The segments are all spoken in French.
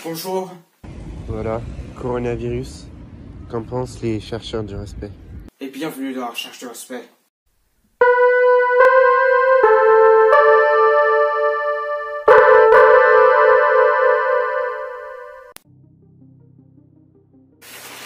Bonjour. Voilà, coronavirus. Qu'en pensent les chercheurs du respect? Et bienvenue dans la recherche du respect.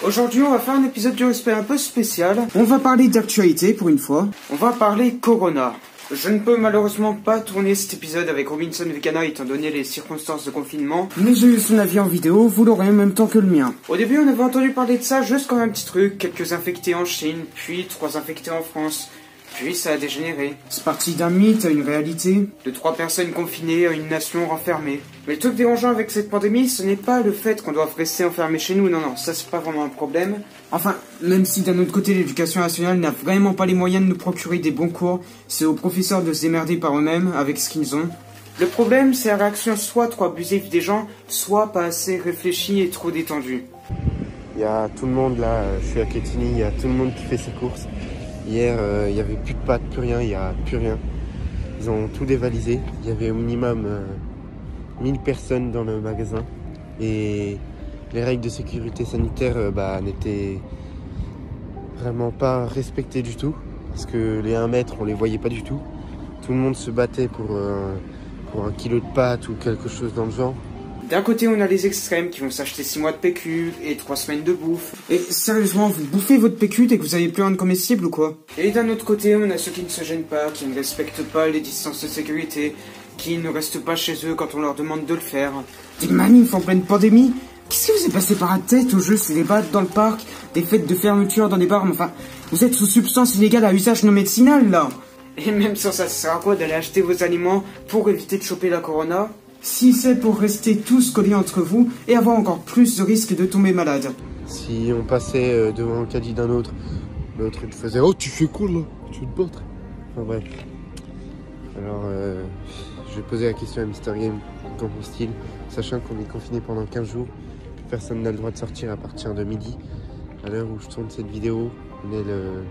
Aujourd'hui, on va faire un épisode du respect un peu spécial. On va parler d'actualité pour une fois. On va parler Corona. Je ne peux malheureusement pas tourner cet épisode avec Robinson Vegana étant donné les circonstances de confinement. Mais j'ai eu son avis en vidéo, vous l'aurez en même temps que le mien. Au début, on avait entendu parler de ça juste comme un petit truc. Quelques infectés en Chine, puis 3 infectés en France. Puis ça a dégénéré. C'est parti d'un mythe à une réalité. De 3 personnes confinées à une nation renfermée. Mais le truc dérangeant avec cette pandémie, ce n'est pas le fait qu'on doive rester enfermé chez nous. Non, ça c'est pas vraiment un problème. Enfin, même si d'un autre côté l'éducation nationale n'a vraiment pas les moyens de nous procurer des bons cours, c'est aux professeurs de se démerder par eux-mêmes avec ce qu'ils ont. Le problème, c'est la réaction soit trop abusive des gens, soit pas assez réfléchie et trop détendue. Il y a tout le monde là, je suis à Quetigny, il y a tout le monde qui fait ses courses. Hier, il n'y avait plus de pâtes, plus rien, il n'y a plus rien. Ils ont tout dévalisé. Il y avait au minimum 1000 personnes dans le magasin. Et les règles de sécurité sanitaire n'étaient vraiment pas respectées du tout. Parce que les 1 mètre, on les voyait pas du tout. Tout le monde se battait pour un kilo de pâtes ou quelque chose dans le genre. D'un côté, on a les extrêmes qui vont s'acheter 6 mois de PQ et 3 semaines de bouffe. Et sérieusement, vous bouffez votre PQ dès que vous avez plus rien de comestible ou quoi? Et d'un autre côté, on a ceux qui ne se gênent pas, qui ne respectent pas les distances de sécurité, qui ne restent pas chez eux quand on leur demande de le faire. Des manifs en pleine pandémie? Qu'est-ce qui vous est passé par la tête au jeu? C'est des balles dans le parc, des fêtes de fermeture dans des bars, enfin, vous êtes sous substance illégale à usage non médicinal là. Et même sans ça sert à quoi d'aller acheter vos aliments pour éviter de choper la corona? Si c'est pour rester tous collés entre vous et avoir encore plus de risques de tomber malade. Si on passait devant le caddie d'un autre, l'autre il faisait « Oh, tu fais cool là, tu veux te battre ?» Enfin bref. Alors, je vais poser la question à Mr Game, qu'en pense-t-il, sachant qu'on est confiné pendant 15 jours, personne n'a le droit de sortir à partir de midi. À l'heure où je tourne cette vidéo, on est le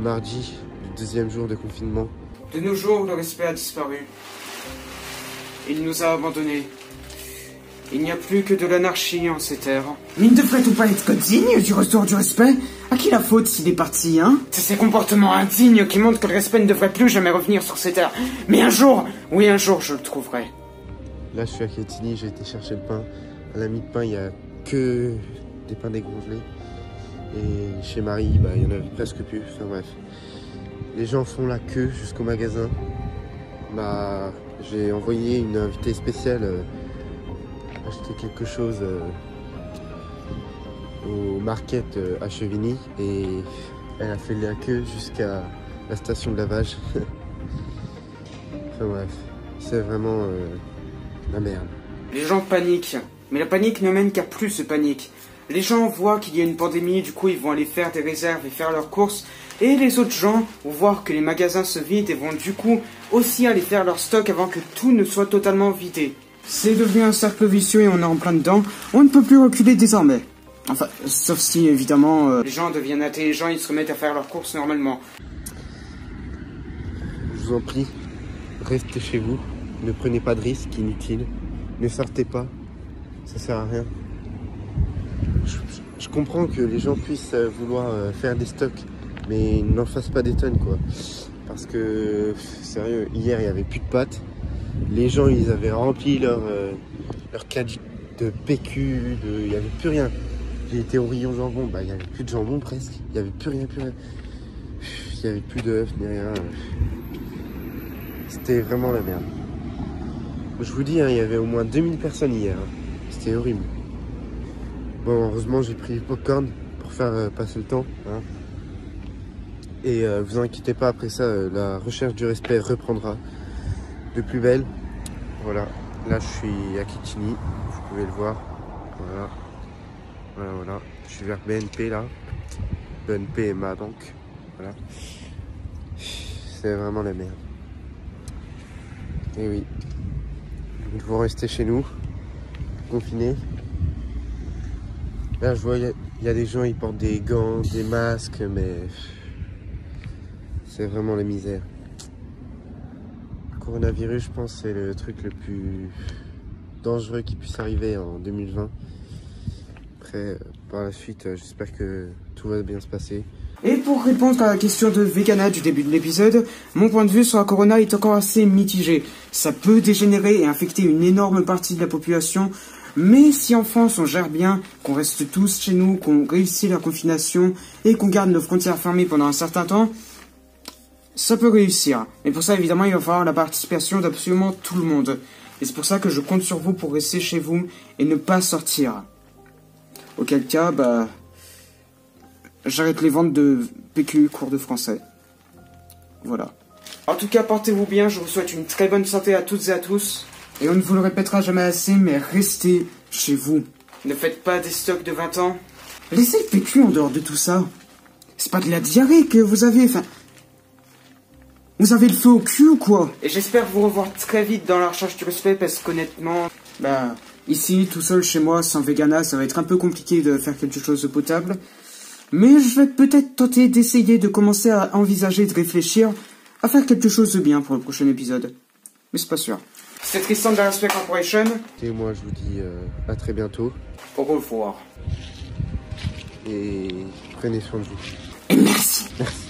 mardi du 2e jour de confinement. De nos jours, le respect a disparu. Il nous a abandonnés. Il n'y a plus que de l'anarchie en ces terres. Mais ne devrait-on pas être digne du retour du respect? À qui la faute s'il est parti, hein? C'est ces comportements indignes qui montrent que le respect ne devrait plus jamais revenir sur ces terres. Mais un jour, oui un jour, je le trouverai. Là, je suis à Quetigny, j'ai été chercher le pain. À la mi-pain, il n'y a que des pains décongelés. Et chez Marie, il y en avait presque plus. Enfin bref. Les gens font la queue jusqu'au magasin. J'ai envoyé une invitée spéciale acheter quelque chose au market à Chevigny et elle a fait la queue jusqu'à la station de lavage. Enfin bref, c'est vraiment la merde. Les gens paniquent, mais la panique ne mène qu'à plus de panique. Les gens voient qu'il y a une pandémie, du coup ils vont aller faire des réserves et faire leurs courses. Et les autres gens vont voir que les magasins se vident et vont du coup aussi aller faire leur stock avant que tout ne soit totalement vidé. C'est devenu un cercle vicieux et on est en plein dedans. On ne peut plus reculer désormais. Enfin, sauf si évidemment les gens deviennent intelligents et ils se remettent à faire leurs courses normalement. Je vous en prie, restez chez vous. Ne prenez pas de risques inutiles. Ne sortez pas. Ça sert à rien. Je comprends que les gens puissent vouloir faire des stocks. Mais n'en fassent pas des tonnes quoi. Parce que, sérieux, hier il n'y avait plus de pâtes. Les gens ils avaient rempli leur caddie de PQ, il n'y avait plus rien. J'ai été au rayon jambon, il n'y avait plus de jambon presque. Il n'y avait plus rien. Il n'y avait plus d'œufs ni rien. C'était vraiment la merde. Je vous dis, il y avait au moins 2000 personnes hier. C'était horrible. Bon, heureusement j'ai pris du popcorn pour faire passer le temps. Hein. Et vous inquiétez pas, après ça, la recherche du respect reprendra de plus belle. Voilà, là je suis à Quetigny, vous pouvez le voir. Voilà. Je suis vers BNP là. BNP est ma banque. Voilà. C'est vraiment la merde. Et oui. Nous devons rester chez nous, confinés. Là je vois, il y a des gens, ils portent des gants, des masques, mais c'est vraiment la misère. Le coronavirus, je pense, c'est le truc le plus dangereux qui puisse arriver en 2020. Après, par la suite, j'espère que tout va bien se passer. Et pour répondre à la question de Vegana du début de l'épisode, mon point de vue sur la corona est encore assez mitigé. Ça peut dégénérer et infecter une énorme partie de la population, mais si en France on gère bien, qu'on reste tous chez nous, qu'on réussit la confination et qu'on garde nos frontières fermées pendant un certain temps, ça peut réussir. Et pour ça, évidemment, il va falloir la participation d'absolument tout le monde. Et c'est pour ça que je compte sur vous pour rester chez vous et ne pas sortir. Auquel cas, j'arrête les ventes de PQ, cours de français. Voilà. En tout cas, portez-vous bien, je vous souhaite une très bonne santé à toutes et à tous. Et on ne vous le répétera jamais assez, mais restez chez vous. Ne faites pas des stocks de 20 ans. Laissez le PQ en dehors de tout ça. C'est pas de la diarrhée que vous avez, enfin... Vous avez le feu au cul ou quoi? Et j'espère vous revoir très vite dans la recherche du respect, parce qu'honnêtement... ici, tout seul chez moi, sans Vegana, ça va être un peu compliqué de faire quelque chose de potable. Mais je vais peut-être tenter d'essayer de commencer à envisager de réfléchir à faire quelque chose de bien pour le prochain épisode. Mais c'est pas sûr. C'est Tristan de la Respect Corporation. Et moi, je vous dis à très bientôt. Au revoir. Et prenez soin de vous. Et merci. Merci.